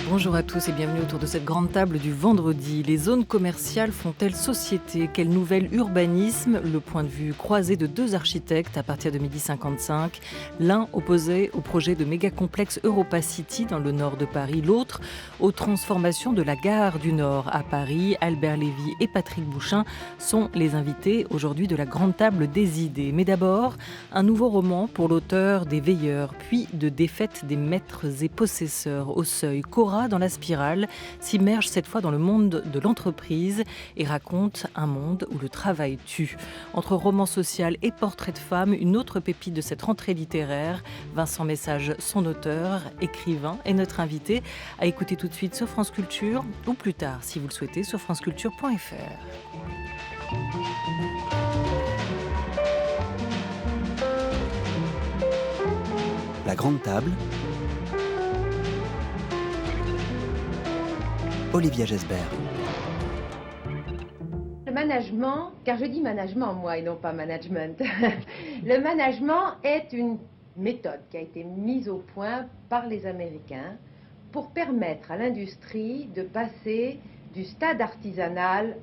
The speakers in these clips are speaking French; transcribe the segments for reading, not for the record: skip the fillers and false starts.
Bonjour à tous et bienvenue autour de cette grande table du vendredi. Les zones commerciales font-elles société? Quel nouvel urbanisme? Le point de vue croisé de deux architectes à partir de 12h55. L'un opposé au projet de méga-complexe Europa City dans le nord de Paris, l'autre aux transformations de la gare du Nord à Paris. Albert Lévy et Patrick Bouchain sont les invités aujourd'hui de la grande table des idées. Mais d'abord, un nouveau roman pour l'auteur des Veilleurs, puis de Défaite des maîtres et possesseurs au seuil. Cora dans la spirale s'immerge cette fois dans le monde de l'entreprise et raconte un monde où le travail tue. Entre roman social et portrait de femme, une autre pépite de cette rentrée littéraire. Vincent Message, son auteur, écrivain, est notre invité à écouter tout de suite sur France Culture ou plus tard, si vous le souhaitez, sur franceculture.fr. La grande table. Olivia Gesbert. Le management, car je dis management moi et non pas management, le management est une méthode qui a été mise au point par les Américains pour permettre à l'industrie de passer du stade artisanal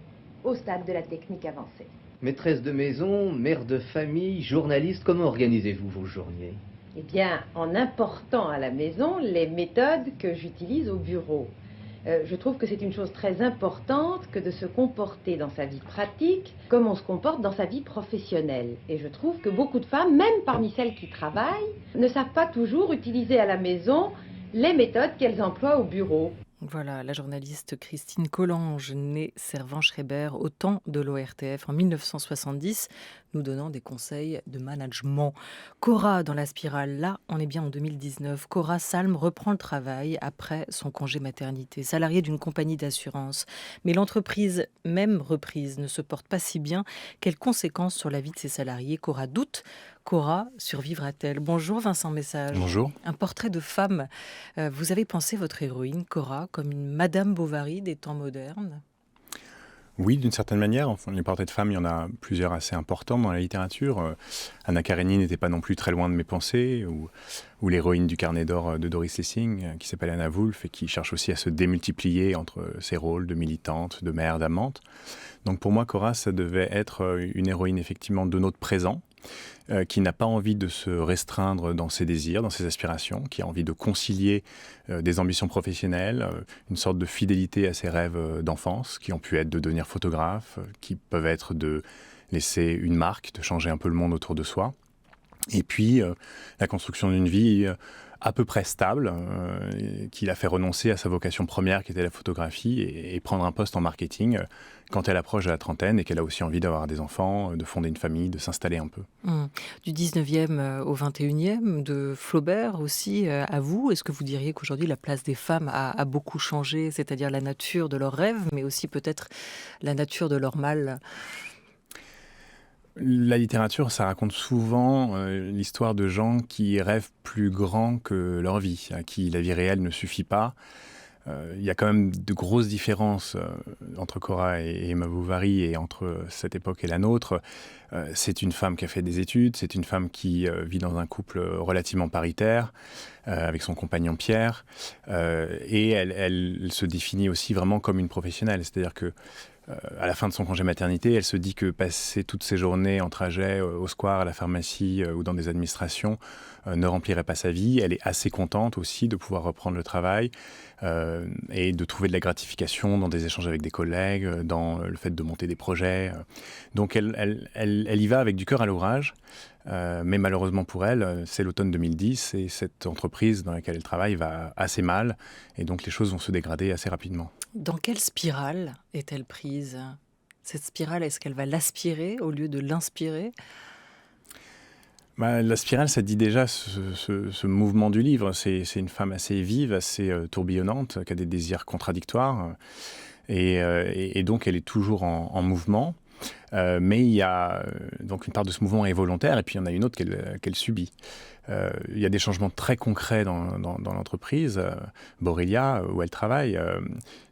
au stade de la technique avancée. Maîtresse de maison, mère de famille, journaliste, comment organisez-vous vos journées? Eh bien, en important à la maison les méthodes que j'utilise au bureau. Je trouve que c'est une chose très importante que de se comporter dans sa vie pratique comme on se comporte dans sa vie professionnelle. Et je trouve que beaucoup de femmes, même parmi celles qui travaillent, ne savent pas toujours utiliser à la maison les méthodes qu'elles emploient au bureau. Voilà, la journaliste Christine Collange, née Servan-Schreiber au temps de l'ORTF en 1970, nous donnant des conseils de management. Cora dans la spirale, là, on est bien en 2019. Cora Salm reprend le travail après son congé maternité, salariée d'une compagnie d'assurance. Mais l'entreprise, même reprise, ne se porte pas si bien. Quelles conséquences sur la vie de ses salariés? Cora doute. Cora survivra-t-elle? Bonjour Vincent Message. Bonjour. Un portrait de femme. Vous avez pensé votre héroïne, Cora, comme une Madame Bovary des temps modernes? Oui, d'une certaine manière. Enfin, les portraits de femmes, il y en a plusieurs assez importants dans la littérature. Anna Karenine n'était pas non plus très loin de mes pensées, ou l'héroïne du Carnet d'or de Doris Lessing, qui s'appelle Anna Wulf et qui cherche aussi à se démultiplier entre ses rôles de militante, de mère, d'amante. Donc pour moi, Cora, ça devait être une héroïne effectivement de notre présent, qui n'a pas envie de se restreindre dans ses désirs, dans ses aspirations, qui a envie de concilier des ambitions professionnelles, une sorte de fidélité à ses rêves d'enfance, qui ont pu être de devenir photographe, qui peuvent être de laisser une marque, de changer un peu le monde autour de soi. Et puis, la construction d'une vie à peu près stable, qui l'a fait renoncer à sa vocation première, qui était la photographie, et prendre un poste en marketing quand elle approche de la trentaine et qu'elle a aussi envie d'avoir des enfants, de fonder une famille, de s'installer un peu. Du 19e au 21e, de Flaubert aussi à vous. Est-ce que vous diriez qu'aujourd'hui la place des femmes a beaucoup changé, c'est-à-dire la nature de leurs rêves, mais aussi peut-être la nature de leur mal? La littérature, ça raconte souvent l'histoire de gens qui rêvent plus grand que leur vie, à qui la vie réelle ne suffit pas. Il y a quand même de grosses différences entre Cora et Emma Bovary et entre cette époque et la nôtre. C'est une femme qui a fait des études, c'est une femme qui vit dans un couple relativement paritaire avec son compagnon Pierre, et elle se définit aussi vraiment comme une professionnelle, c'est-à-dire que à la fin de son congé maternité, elle se dit que passer toutes ses journées en trajet au square, à la pharmacie ou dans des administrations ne remplirait pas sa vie. Elle est assez contente aussi de pouvoir reprendre le travail et de trouver de la gratification dans des échanges avec des collègues, dans le fait de monter des projets. Donc elle y va avec du cœur à l'ouvrage. Mais malheureusement pour elle, c'est l'automne 2010 et cette entreprise dans laquelle elle travaille va assez mal et donc les choses vont se dégrader assez rapidement. Dans quelle spirale est-elle prise? Cette spirale, est-ce qu'elle va l'aspirer au lieu de l'inspirer? La spirale, ça dit déjà ce mouvement du livre. C'est une femme assez vive, assez tourbillonnante, qui a des désirs contradictoires. Et donc, elle est toujours en mouvement. Mais il y a donc une part de ce mouvement est volontaire, et puis il y en a une autre qu'elle subit. Il y a des changements très concrets dans l'entreprise. Borrelia, où elle travaille,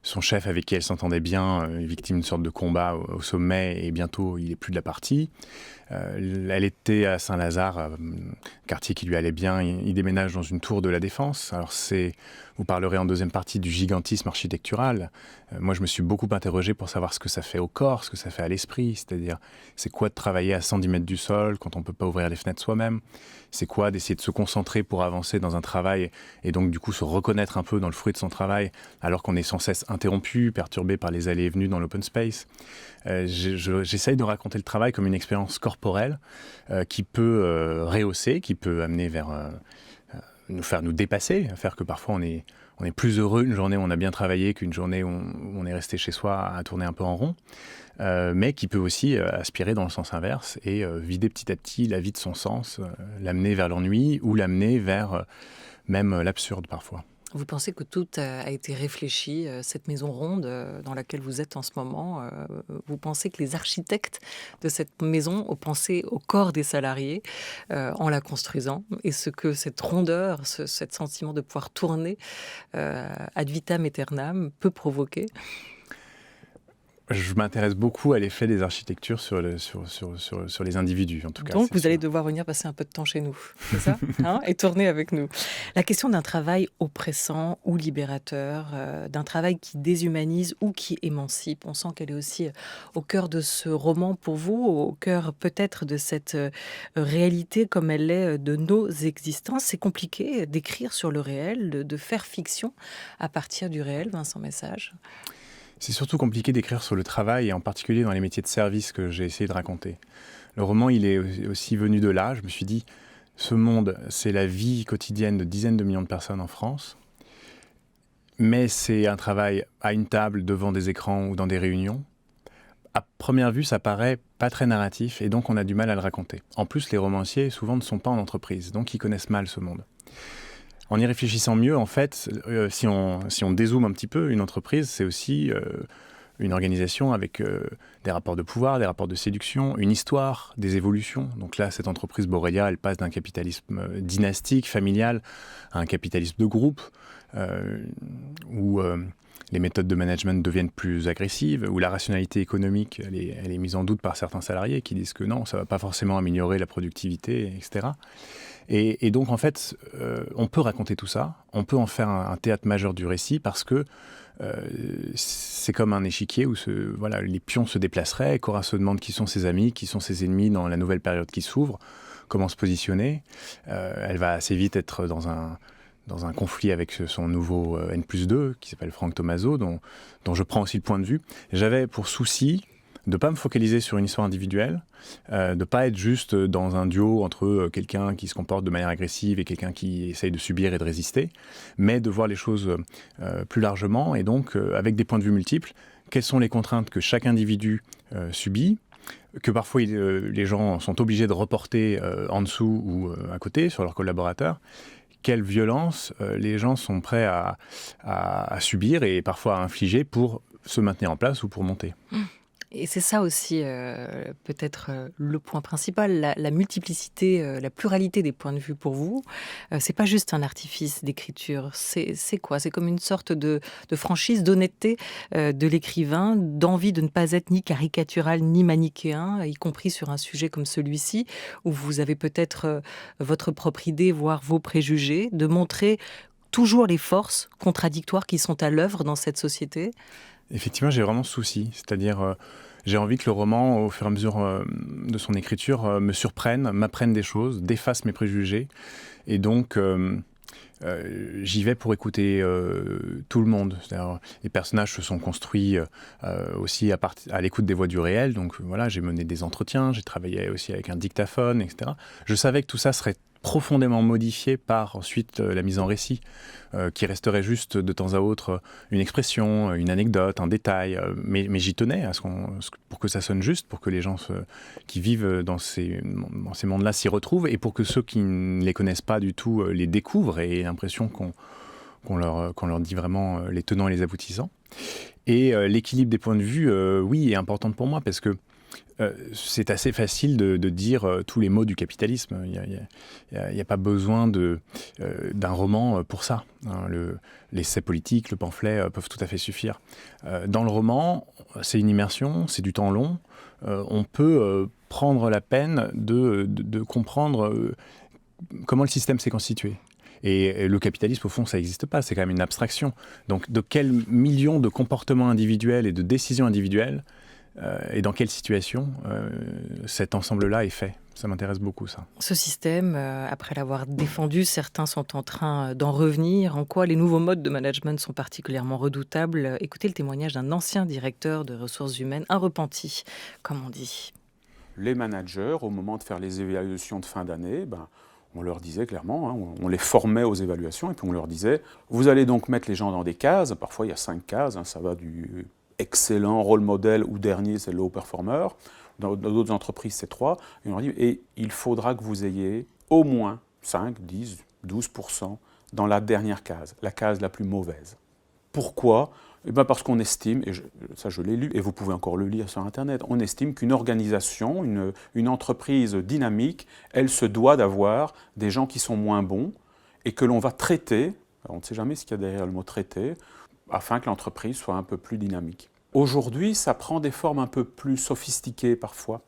son chef avec qui elle s'entendait bien est victime d'une sorte de combat au sommet, et bientôt il n'est plus de la partie. Elle était à Saint-Lazare, quartier qui lui allait bien. Il déménage dans une tour de la Défense. Alors vous parlerez en deuxième partie du gigantisme architectural. Moi, je me suis beaucoup interrogé pour savoir ce que ça fait au corps, ce que ça fait à l'esprit. C'est-à-dire, c'est quoi de travailler à 110 mètres du sol quand on ne peut pas ouvrir les fenêtres soi-même? C'est quoi d'essayer de se concentrer pour avancer dans un travail et donc du coup se reconnaître un peu dans le fruit de son travail alors qu'on est sans cesse interrompu, perturbé par les allées et venues dans l'open space. J'essaye de raconter le travail comme une expérience corporelle qui peut rehausser, qui peut amener vers nous faire nous dépasser, faire que parfois on est plus heureux une journée où on a bien travaillé qu'une journée où on est resté chez soi à tourner un peu en rond, mais qui peut aussi aspirer dans le sens inverse et vider petit à petit la vie de son sens, l'amener vers l'ennui ou l'amener vers même l'absurde parfois. Vous pensez que tout a été réfléchi, cette maison ronde dans laquelle vous êtes en ce moment, vous pensez que les architectes de cette maison ont pensé au corps des salariés en la construisant, et ce que cette rondeur, ce sentiment de pouvoir tourner ad vitam aeternam peut provoquer? Je m'intéresse beaucoup à l'effet des architectures sur les individus, en tout cas. Donc, vous allez devoir venir passer un peu de temps chez nous, c'est ça, et tourner avec nous. La question d'un travail oppressant ou libérateur, d'un travail qui déshumanise ou qui émancipe, on sent qu'elle est aussi au cœur de ce roman pour vous, au cœur peut-être de cette réalité comme elle est de nos existences. C'est compliqué d'écrire sur le réel, de faire fiction à partir du réel, Vincent Message. C'est surtout compliqué d'écrire sur le travail, et en particulier dans les métiers de service que j'ai essayé de raconter. Le roman, il est aussi venu de là. Je me suis dit, ce monde, c'est la vie quotidienne de dizaines de millions de personnes en France, mais c'est un travail à une table, devant des écrans ou dans des réunions. À première vue, ça paraît pas très narratif, et donc on a du mal à le raconter. En plus, les romanciers, souvent, ne sont pas en entreprise, donc ils connaissent mal ce monde. En y réfléchissant mieux, en fait, si on dézoome un petit peu, une entreprise, c'est aussi une organisation avec des rapports de pouvoir, des rapports de séduction, une histoire, des évolutions. Donc là, cette entreprise Borrelia, elle passe d'un capitalisme dynastique, familial, à un capitalisme de groupe, où les méthodes de management deviennent plus agressives, où la rationalité économique elle est mise en doute par certains salariés qui disent que non, ça ne va pas forcément améliorer la productivité, etc. Et donc, en fait, on peut raconter tout ça, on peut en faire un théâtre majeur du récit, parce que c'est comme un échiquier où les pions se déplaceraient, et Cora se demande qui sont ses amis, qui sont ses ennemis dans la nouvelle période qui s'ouvre, comment se positionner. Elle va assez vite être dans un conflit avec son nouveau N+2, qui s'appelle Franck Tomaso, dont je prends aussi le point de vue. J'avais pour souci de ne pas me focaliser sur une histoire individuelle, de ne pas être juste dans un duo entre quelqu'un qui se comporte de manière agressive et quelqu'un qui essaye de subir et de résister, mais de voir les choses plus largement, et donc avec des points de vue multiples. Quelles sont les contraintes que chaque individu subit, que parfois les gens sont obligés de reporter en dessous ou à côté sur leurs collaborateurs. Quelle violence les gens sont prêts à subir et parfois à infliger pour se maintenir en place ou pour monter. Et c'est ça aussi peut-être le point principal, la multiplicité, la pluralité des points de vue pour vous. C'est pas juste un artifice d'écriture, c'est quoi? C'est comme une sorte de franchise, d'honnêteté de l'écrivain, d'envie de ne pas être ni caricatural ni manichéen, y compris sur un sujet comme celui-ci, où vous avez peut-être votre propre idée, voire vos préjugés, de montrer toujours les forces contradictoires qui sont à l'œuvre dans cette société. Effectivement, j'ai vraiment ce souci, c'est-à-dire j'ai envie que le roman, au fur et à mesure de son écriture, me surprenne, m'apprenne des choses, défasse mes préjugés, et donc j'y vais pour écouter tout le monde. C'est-à-dire, les personnages se sont construits aussi à l'écoute des voix du réel, donc voilà, j'ai mené des entretiens, j'ai travaillé aussi avec un dictaphone, etc. Je savais que tout ça serait profondément modifié par ensuite la mise en récit, qui resterait juste de temps à autre une expression, une anecdote, un détail, mais j'y tenais pour que ça sonne juste, pour que les gens qui vivent dans ces mondes-là s'y retrouvent, et pour que ceux qui ne les connaissent pas du tout les découvrent et aient l'impression qu'on leur dit vraiment les tenants et les aboutissants. Et l'équilibre des points de vue, oui, est important pour moi, parce que C'est assez facile de dire tous les mots du capitalisme. Il n'y a pas besoin d'un roman pour ça. L'essai politique, le pamphlet peuvent tout à fait suffire. Dans le roman, c'est une immersion, c'est du temps long. On peut prendre la peine de comprendre comment le système s'est constitué. Et le capitalisme, au fond, ça n'existe pas, c'est quand même une abstraction. Donc, de quels millions de comportements individuels et de décisions individuelles et dans quelle situation cet ensemble-là est fait. Ça m'intéresse beaucoup, ça. Ce système, après l'avoir défendu, certains sont en train d'en revenir. En quoi les nouveaux modes de management sont particulièrement redoutables? Écoutez le témoignage d'un ancien directeur de ressources humaines, un repenti, comme on dit. Les managers, au moment de faire les évaluations de fin d'année, on leur disait clairement, on les formait aux évaluations, et puis on leur disait, vous allez donc mettre les gens dans des cases, parfois il y a 5 cases, ça va du excellent, rôle modèle, ou dernier, c'est le haut performer. Dans d'autres entreprises, c'est 3. Et on leur dit, et il faudra que vous ayez au moins 5, 10, 12% dans la dernière case, la case la plus mauvaise. Pourquoi ? Parce qu'on estime, et ça je l'ai lu, et vous pouvez encore le lire sur Internet, on estime qu'une organisation, une entreprise dynamique, elle se doit d'avoir des gens qui sont moins bons et que l'on va traiter, on ne sait jamais ce qu'il y a derrière le mot traiter, afin que l'entreprise soit un peu plus dynamique. Aujourd'hui, ça prend des formes un peu plus sophistiquées parfois.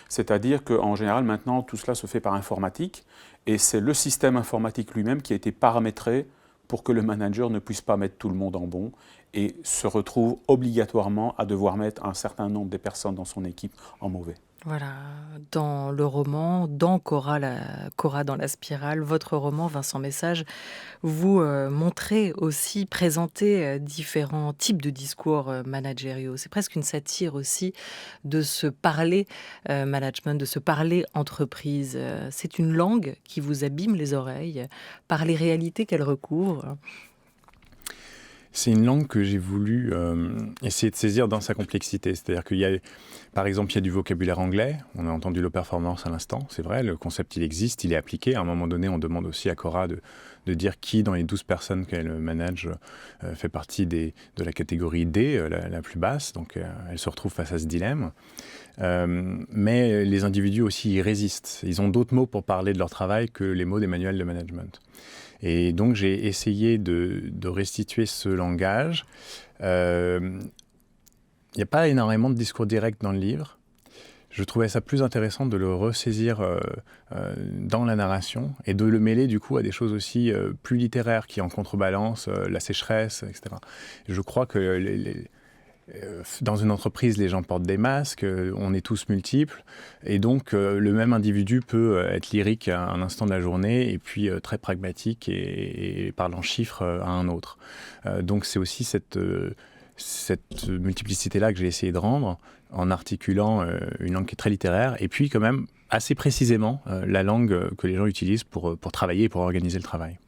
C'est-à-dire qu'en général, maintenant, tout cela se fait par informatique, et c'est le système informatique lui-même qui a été paramétré pour que le manager ne puisse pas mettre tout le monde en bon et se retrouve obligatoirement à devoir mettre un certain nombre de personnes dans son équipe en mauvais. Voilà, dans le roman, dans Cora dans la spirale, votre roman, Vincent Message, vous montrez aussi, présentez différents types de discours managériaux. C'est presque une satire aussi de se parler management, de se parler entreprise. C'est une langue qui vous abîme les oreilles par les réalités qu'elle recouvre. C'est une langue que j'ai voulu essayer de saisir dans sa complexité. C'est-à-dire qu'il y a, par exemple, il y a du vocabulaire anglais. On a entendu low performance à l'instant, c'est vrai. Le concept, il existe, il est appliqué. À un moment donné, on demande aussi à Cora de dire qui, dans les 12 personnes qu'elle manage, fait partie de la catégorie D, la plus basse. Donc, elle se retrouve face à ce dilemme. Mais les individus aussi y résistent. Ils ont d'autres mots pour parler de leur travail que les mots des manuels de management. Et donc, j'ai essayé de restituer ce langage. Il n'y a pas énormément de discours directs dans le livre. Je trouvais ça plus intéressant de le ressaisir dans la narration et de le mêler du coup à des choses aussi plus littéraires qui en contrebalancent la sécheresse, etc. Je crois que dans une entreprise, les gens portent des masques, on est tous multiples, et donc le même individu peut être lyrique à un instant de la journée, et puis très pragmatique et parlant chiffres à un autre. Donc c'est aussi cette multiplicité-là que j'ai essayé de rendre, en articulant une langue qui est très littéraire, et puis quand même assez précisément la langue que les gens utilisent pour travailler et pour organiser le travail.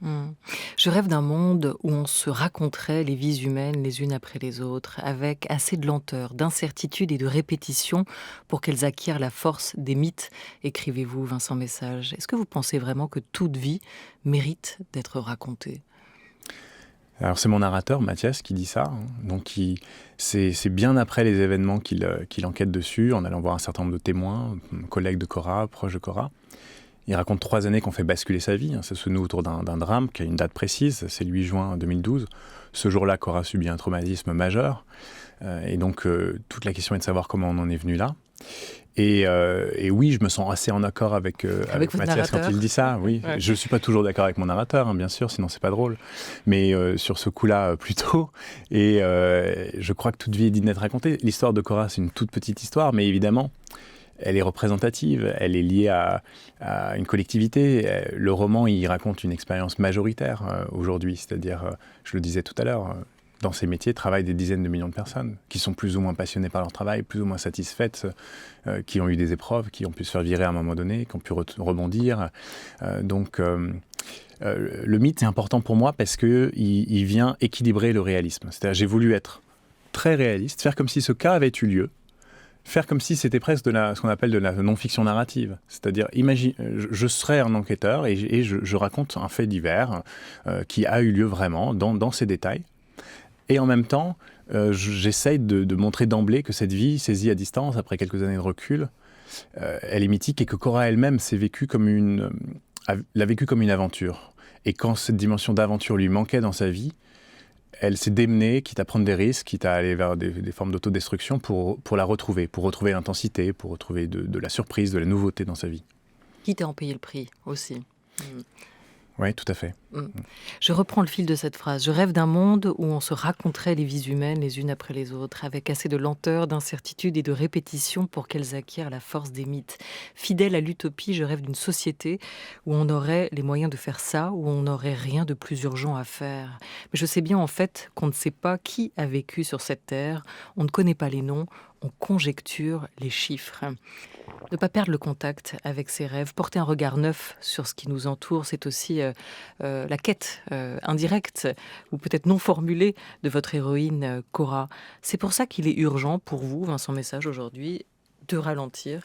Je rêve d'un monde où on se raconterait les vies humaines les unes après les autres, avec assez de lenteur, d'incertitude et de répétition pour qu'elles acquièrent la force des mythes, écrivez-vous, Vincent Message. Est-ce que vous pensez vraiment que toute vie mérite d'être racontée ? Alors c'est mon narrateur, Mathias, qui dit ça. Donc c'est bien après les événements qu'il enquête dessus, en allant voir un certain nombre de témoins, collègues de Cora, proches de Cora. Il raconte 3 années qu'on fait basculer sa vie. Ça se noue autour d'un drame qui a une date précise, c'est le 8 juin 2012. Ce jour-là, Cora subit un traumatisme majeur. Et donc toute la question est de savoir comment on en est venu là. Et oui, je me sens assez en accord avec Mathias quand il dit ça. Oui, ouais. Je ne suis pas toujours d'accord avec mon narrateur, bien sûr, sinon c'est pas drôle. Mais sur ce coup-là, plutôt. Et je crois que toute vie est digne d'être racontée. L'histoire de Cora, c'est une toute petite histoire, mais évidemment, elle est représentative, elle est liée à une collectivité. Le roman, il raconte une expérience majoritaire aujourd'hui, c'est-à-dire, je le disais tout à l'heure, dans ces métiers travaillent des dizaines de millions de personnes qui sont plus ou moins passionnées par leur travail, plus ou moins satisfaites, qui ont eu des épreuves, qui ont pu se faire virer à un moment donné, qui ont pu rebondir. Donc le mythe est important pour moi parce qu'il vient équilibrer le réalisme. C'est-à-dire j'ai voulu être très réaliste, faire comme si ce cas avait eu lieu, faire comme si c'était presque ce qu'on appelle de la non-fiction narrative. C'est-à-dire, je serais un enquêteur et je raconte un fait divers qui a eu lieu vraiment dans ses détails. Et en même temps, j'essaye de montrer d'emblée que cette vie, saisie à distance, après quelques années de recul, elle est mythique et que Cora elle-même l'a vécue comme une aventure. Et quand cette dimension d'aventure lui manquait dans sa vie, elle s'est démenée, quitte à prendre des risques, quitte à aller vers des formes d'autodestruction pour la retrouver, pour retrouver l'intensité, pour retrouver de la surprise, de la nouveauté dans sa vie. Quitte à en payer le prix aussi. Oui, tout à fait. Je reprends le fil de cette phrase. Je rêve d'un monde où on se raconterait les vies humaines les unes après les autres, avec assez de lenteur, d'incertitude et de répétition pour qu'elles acquièrent la force des mythes. Fidèle à l'utopie, je rêve d'une société où on aurait les moyens de faire ça, où on n'aurait rien de plus urgent à faire. Mais je sais bien en fait qu'on ne sait pas qui a vécu sur cette terre, on ne connaît pas les noms, on conjecture les chiffres. Ne pas perdre le contact avec ses rêves, porter un regard neuf sur ce qui nous entoure, c'est aussi la quête indirecte ou peut-être non formulée de votre héroïne Cora. C'est pour ça qu'il est urgent pour vous, Vincent Message, aujourd'hui, de ralentir.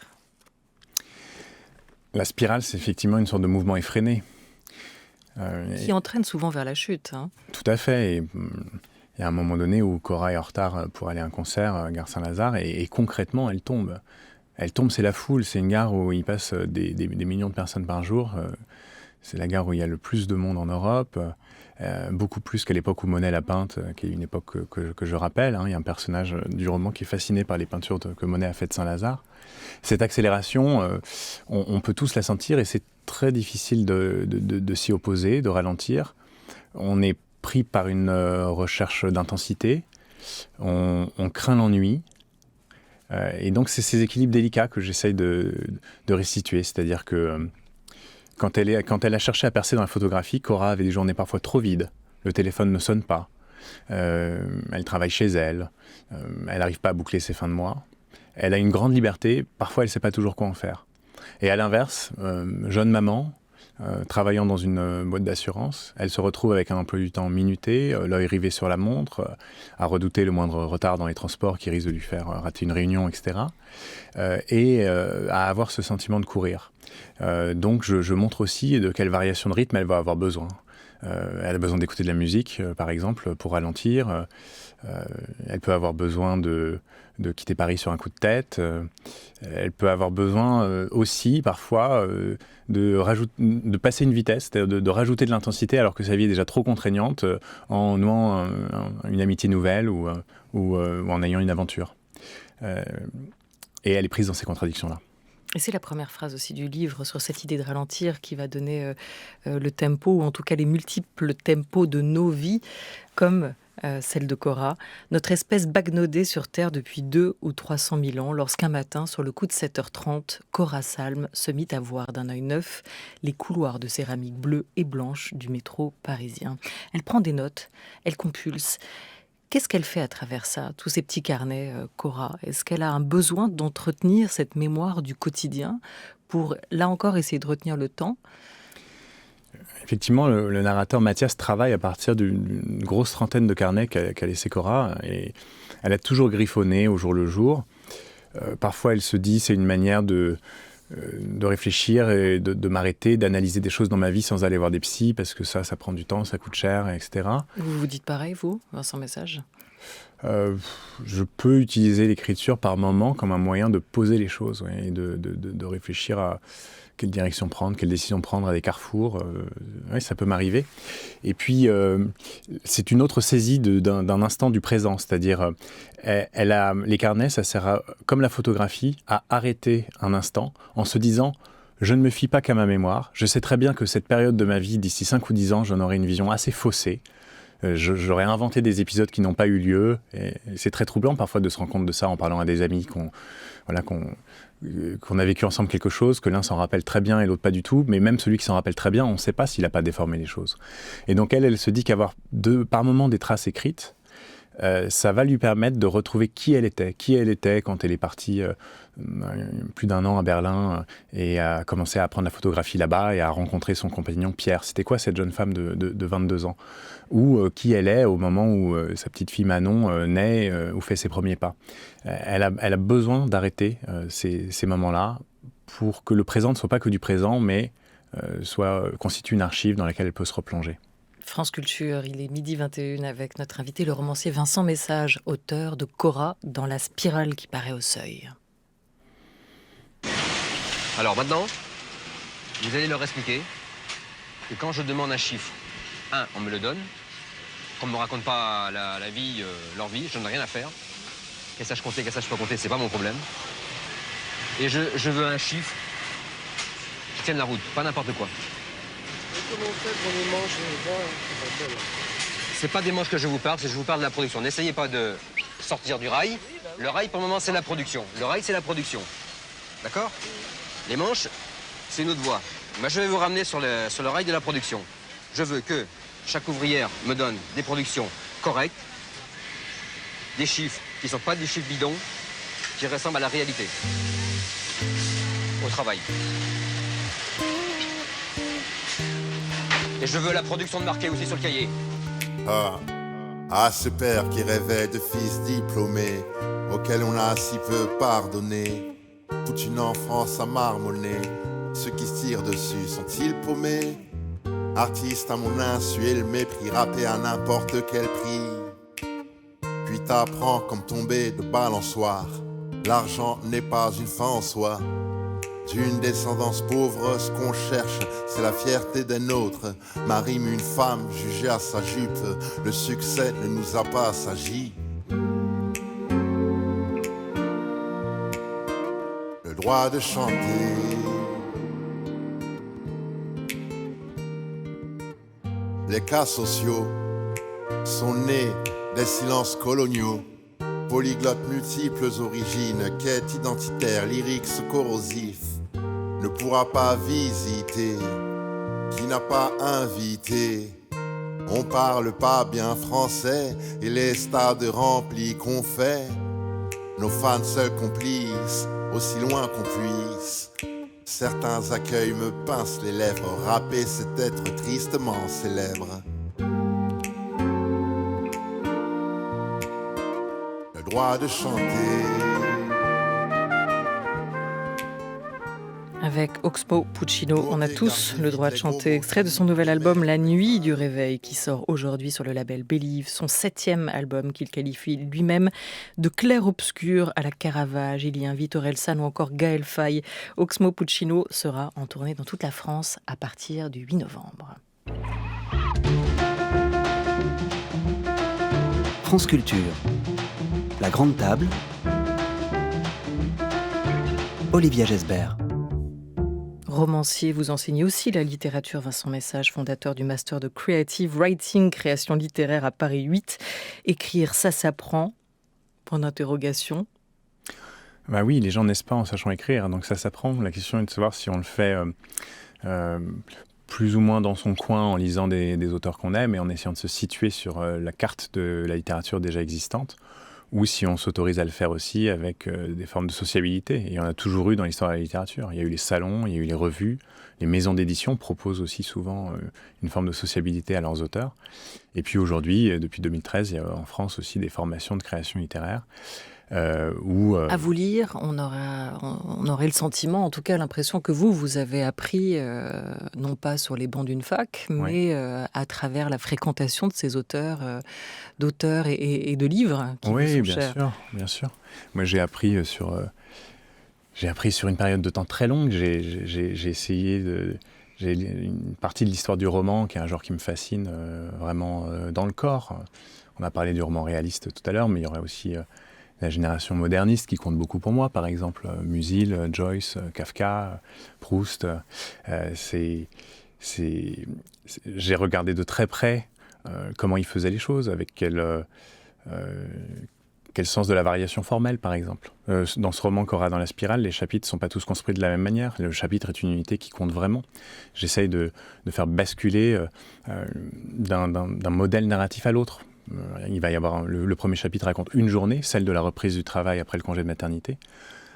La spirale, c'est effectivement une sorte de mouvement effréné. Qui entraîne souvent vers la chute. Tout à fait. Et, il y a un moment donné où Cora est en retard pour aller à un concert à Gare Saint-Lazare et concrètement, elle tombe. Elle tombe, c'est la foule. C'est une gare où il passe des millions de personnes par jour. C'est la gare où il y a le plus de monde en Europe, beaucoup plus qu'à l'époque où Monet l'a peinte, qui est une époque que je rappelle. Il y a un personnage du roman qui est fasciné par les peintures que Monet a faites de Saint-Lazare. Cette accélération, on peut tous la sentir et c'est très difficile de s'y opposer, de ralentir. On est pris par une recherche d'intensité, on craint l'ennui. Et donc, c'est ces équilibres délicats que j'essaye de restituer. C'est-à-dire que quand elle a cherché à percer dans la photographie, Cora avait des journées parfois trop vides. Le téléphone ne sonne pas. Elle travaille chez elle. Elle n'arrive pas à boucler ses fins de mois. Elle a une grande liberté. Parfois, elle ne sait pas toujours quoi en faire. Et à l'inverse, jeune maman, travaillant dans une boîte d'assurance, elle se retrouve avec un emploi du temps minuté, l'œil rivé sur la montre, à redouter le moindre retard dans les transports qui risque de lui faire rater une réunion, etc. Et à avoir ce sentiment de courir. Donc je montre aussi de quelle variation de rythme elle va avoir besoin. Elle a besoin d'écouter de la musique, par exemple, pour ralentir. Elle peut avoir besoin de quitter Paris sur un coup de tête. Elle peut avoir besoin aussi, parfois, de passer une vitesse, de rajouter de l'intensité alors que sa vie est déjà trop contraignante en nouant une amitié nouvelle ou en ayant une aventure. Et elle est prise dans ces contradictions-là. Et c'est la première phrase aussi du livre sur cette idée de ralentir qui va donner le tempo, ou en tout cas les multiples tempos de nos vies, comme celle de Cora, notre espèce bagnodée sur Terre depuis 200 ou 300 000 ans, lorsqu'un matin, sur le coup de 7h30, Cora Salm se mit à voir d'un œil neuf les couloirs de céramique bleue et blanche du métro parisien. Elle prend des notes, elle compulse. Qu'est-ce qu'elle fait à travers ça, tous ces petits carnets, Cora ? Est-ce qu'elle a un besoin d'entretenir cette mémoire du quotidien pour, là encore, essayer de retenir le temps ? Effectivement, le narrateur Mathias travaille à partir d'une grosse trentaine de carnets qu'a laissé Cora. Et elle a toujours griffonné au jour le jour. Parfois, elle se dit c'est une manière de réfléchir et de m'arrêter, d'analyser des choses dans ma vie sans aller voir des psys, parce que ça prend du temps, ça coûte cher, etc. Vous vous dites pareil, vous, Vincent Message ? Je peux utiliser l'écriture par moment comme un moyen de poser les choses, ouais, et de réfléchir à quelle direction prendre, quelle décision prendre à des carrefours. Oui, ça peut m'arriver. Et puis, c'est une autre saisie d'un instant du présent, c'est-à-dire les carnets, ça sert comme la photographie, à arrêter un instant en se disant « je ne me fie pas qu'à ma mémoire, je sais très bien que cette période de ma vie, d'ici 5 ou 10 ans, j'en aurai une vision assez faussée. J'aurais inventé des épisodes qui n'ont pas eu lieu. Et c'est très troublant parfois de se rendre compte de ça en parlant à des amis qu'on a vécu ensemble quelque chose, que l'un s'en rappelle très bien et l'autre pas du tout. Mais même celui qui s'en rappelle très bien, on ne sait pas s'il n'a pas déformé les choses. Et donc elle se dit qu'avoir par moments des traces écrites, ça va lui permettre de retrouver qui elle était quand elle est partie plus d'1 an à Berlin et a commencé à apprendre la photographie là-bas et à rencontrer son compagnon Pierre. C'était quoi cette jeune femme de 22 ans ? Ou qui elle est au moment où sa petite fille Manon naît ou fait ses premiers pas. Elle a besoin d'arrêter ces moments-là pour que le présent ne soit pas que du présent, mais constitue une archive dans laquelle elle peut se replonger. France Culture, il est 12h21 avec notre invité, le romancier Vincent Message, auteur de Cora dans la spirale qui paraît au seuil. Alors maintenant, vous allez leur expliquer que quand je demande un chiffre, on me le donne, qu'on ne me raconte pas la vie, leur vie, je n'en ai rien à faire. Qu'elles sachent compter, qu'elles sachent pas compter, c'est pas mon problème. Et je veux un chiffre qui tienne la route, pas n'importe quoi. Comment on fait pour les manches? C'est pas des manches que je vous parle, c'est que je vous parle de la production. N'essayez pas de sortir du rail. Le rail, pour le moment, c'est la production. Le rail, c'est la production. D'accord? Les manches, c'est une autre voie. Moi, je vais vous ramener sur le rail de la production. Je veux que chaque ouvrière me donne des productions correctes, des chiffres qui ne sont pas des chiffres bidons, qui ressemblent à la réalité. Au travail. Et je veux la production de marqué aussi sur le cahier. Ce père qui rêvait de fils diplômés, auquel on a si peu pardonné. Toute une enfance à marmonner, ceux qui se tirent dessus sont-ils paumés? Artiste à mon insu et le mépris, rappé à n'importe quel prix. Puis t'apprends comme tomber de balançoire, l'argent n'est pas une fin en soi. D'une descendance pauvre, ce qu'on cherche, c'est la fierté des nôtres. Ma rime, une femme jugée à sa jupe, le succès ne nous a pas assagi. Le droit de chanter. Les cas sociaux sont nés des silences coloniaux. Polyglottes multiples origines, quête identitaire, lyrics corrosifs. Ne pourra pas visiter qui n'a pas invité. On parle pas bien français et les stades remplis qu'on fait. Nos fans seuls complices, aussi loin qu'on puisse. Certains accueils me pincent les lèvres. Rapper c'est être tristement célèbre. Le droit de chanter. Avec Oxmo Puccino, on a tous le droit de chanter. Extrait de son nouvel album La Nuit du Réveil, qui sort aujourd'hui sur le label Believe, son 7e album qu'il qualifie lui-même de clair-obscur à la Caravage. Il y invite Orelsan ou encore Gaël Faye. Oxmo Puccino sera en tournée dans toute la France à partir du 8 novembre. France Culture. La Grande Table. Olivia Gesbert. Romancier, vous enseignez aussi la littérature. Vincent Message, fondateur du Master de Creative Writing, création littéraire à Paris 8. Écrire, ça s'apprend? Point d'interrogation. Bah oui, les gens naissent pas en sachant écrire, donc ça s'apprend. La question est de savoir si on le fait plus ou moins dans son coin en lisant des auteurs qu'on aime et en essayant de se situer sur la carte de la littérature déjà existante, ou si on s'autorise à le faire aussi avec des formes de sociabilité. Et il y en a toujours eu dans l'histoire de la littérature. Il y a eu les salons, il y a eu les revues. Les maisons d'édition proposent aussi souvent une forme de sociabilité à leurs auteurs. Et puis aujourd'hui, depuis 2013, il y a en France aussi des formations de création littéraire. À vous lire, on aurait le sentiment, en tout cas l'impression que vous avez appris, non pas sur les bancs d'une fac, mais à travers la fréquentation de ces auteurs, d'auteurs et de livres qui vous sont chers. Bien sûr. Moi j'ai appris sur une période de temps très longue. J'ai essayé j'ai une partie de l'histoire du roman qui est un genre qui me fascine vraiment dans le corps. On a parlé du roman réaliste tout à l'heure, mais il y aurait aussi la génération moderniste qui compte beaucoup pour moi, par exemple Musil, Joyce, Kafka, Proust. J'ai regardé de très près comment ils faisaient les choses, avec quel sens de la variation formelle, par exemple. Dans ce roman Cora dans la spirale, les chapitres ne sont pas tous construits de la même manière. Le chapitre est une unité qui compte vraiment. J'essaye de faire basculer d'un modèle narratif à l'autre. Il va y avoir le premier chapitre raconte une journée, celle de la reprise du travail après le congé de maternité,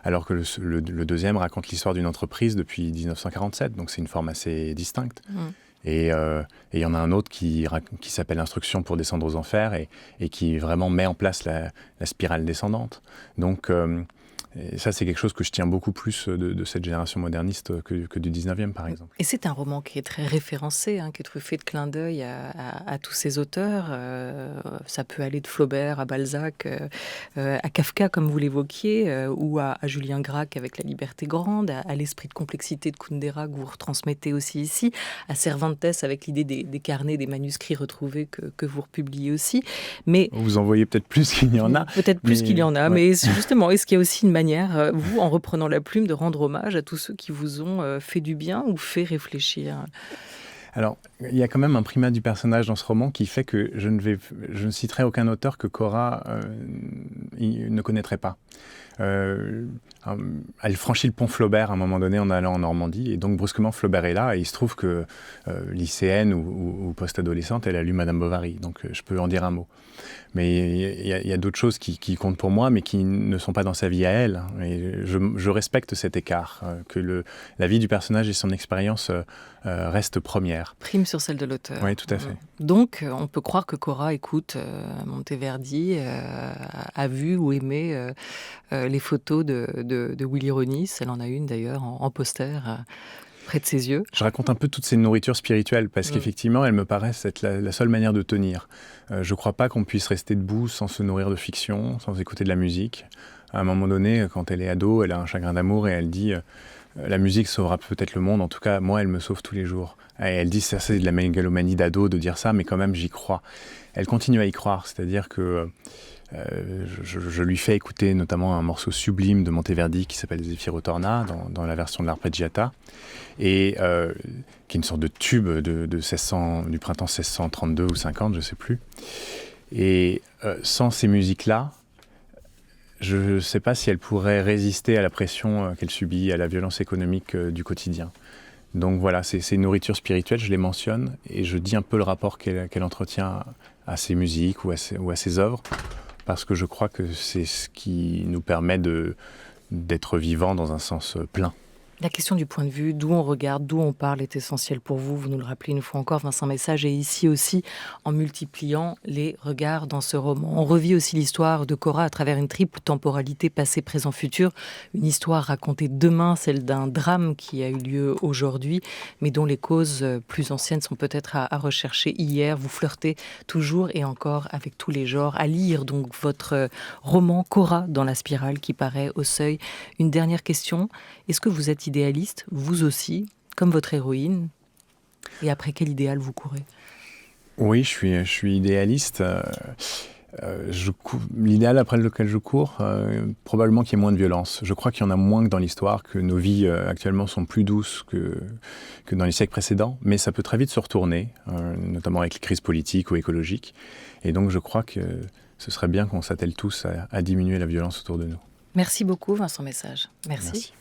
alors que le deuxième raconte l'histoire d'une entreprise depuis 1947, donc c'est une forme assez distincte. Et il y en a un autre qui s'appelle Instruction pour descendre aux enfers et qui vraiment met en place la spirale descendante. Donc Et ça, c'est quelque chose que je tiens beaucoup plus de cette génération moderniste que du 19e, par exemple. Et c'est un roman qui est très référencé, qui est truffé de clins d'œil à tous ces auteurs. Ça peut aller de Flaubert à Balzac, à Kafka, comme vous l'évoquiez, ou à Julien Gracq avec La Liberté Grande, à l'esprit de complexité de Kundera que vous retransmettez aussi ici, à Cervantes avec l'idée des carnets, des manuscrits retrouvés que vous republiez aussi. Mais vous en voyez peut-être plus qu'il y en a. Peut-être plus qu'il y en a, ouais. mais justement, est-ce qu'il y a aussi une manière, vous, en reprenant la plume, de rendre hommage à tous ceux qui vous ont fait du bien ou fait réfléchir ? Alors, il y a quand même un primat du personnage dans ce roman qui fait que je ne citerai aucun auteur que Cora ne connaîtrait pas. Elle franchit le pont Flaubert à un moment donné en allant en Normandie, et donc brusquement Flaubert est là, et il se trouve que lycéenne ou post-adolescente, elle a lu Madame Bovary, donc je peux en dire un mot. Mais il y a d'autres choses qui comptent pour moi, mais qui ne sont pas dans sa vie à elle. Et je respecte cet écart, que la vie du personnage et son expérience restent premières. Prime sur celle de l'auteur. Oui, tout à fait. Donc, on peut croire que Cora écoute Monteverdi, a vu ou aimé les photos de Willy Ronis. Elle en a une d'ailleurs en poster près de ses yeux. Je raconte un peu toutes ces nourritures spirituelles parce qu'effectivement, elles me paraissent être la seule manière de tenir. Je ne crois pas qu'on puisse rester debout sans se nourrir de fiction, sans écouter de la musique. À un moment donné, quand elle est ado, elle a un chagrin d'amour et elle dit la musique sauvera peut-être le monde, en tout cas, moi, elle me sauve tous les jours. Et elle dit, ça c'est de la mégalomanie d'ado de dire ça, mais quand même, j'y crois. Elle continue à y croire, c'est-à-dire que je lui fais écouter notamment un morceau sublime de Monteverdi qui s'appelle Zefiro Torna, dans la version de l'Arpeggiata, et qui est une sorte de tube du printemps 1632 ou 50, je ne sais plus. Et sans ces musiques-là, je ne sais pas si elle pourrait résister à la pression qu'elle subit, à la violence économique du quotidien. Donc voilà, ces nourritures spirituelles, je les mentionne, et je dis un peu le rapport qu'elle entretient à ses musiques ou à ses œuvres, parce que je crois que c'est ce qui nous permet d'être vivants dans un sens plein. La question du point de vue, d'où on regarde, d'où on parle, est essentielle pour vous. Vous nous le rappelez une fois encore, Vincent Message, et ici aussi, en multipliant les regards dans ce roman. On revit aussi l'histoire de Cora à travers une triple temporalité passé, présent, futur. Une histoire racontée demain, celle d'un drame qui a eu lieu aujourd'hui, mais dont les causes plus anciennes sont peut-être à rechercher hier. Vous flirtez toujours et encore avec tous les genres. À lire donc votre roman Cora dans la spirale qui paraît au Seuil. Une dernière question, est-ce que vous êtes idéaliste, vous aussi, comme votre héroïne? Et après, quel idéal vous courez? Oui, je suis idéaliste. L'idéal après lequel je cours, probablement qu'il y ait moins de violence. Je crois qu'il y en a moins que dans l'histoire, que nos vies actuellement sont plus douces que dans les siècles précédents, mais ça peut très vite se retourner, notamment avec les crises politiques ou écologiques. Et donc je crois que ce serait bien qu'on s'attelle tous à diminuer la violence autour de nous. Merci beaucoup Vincent Message. Merci.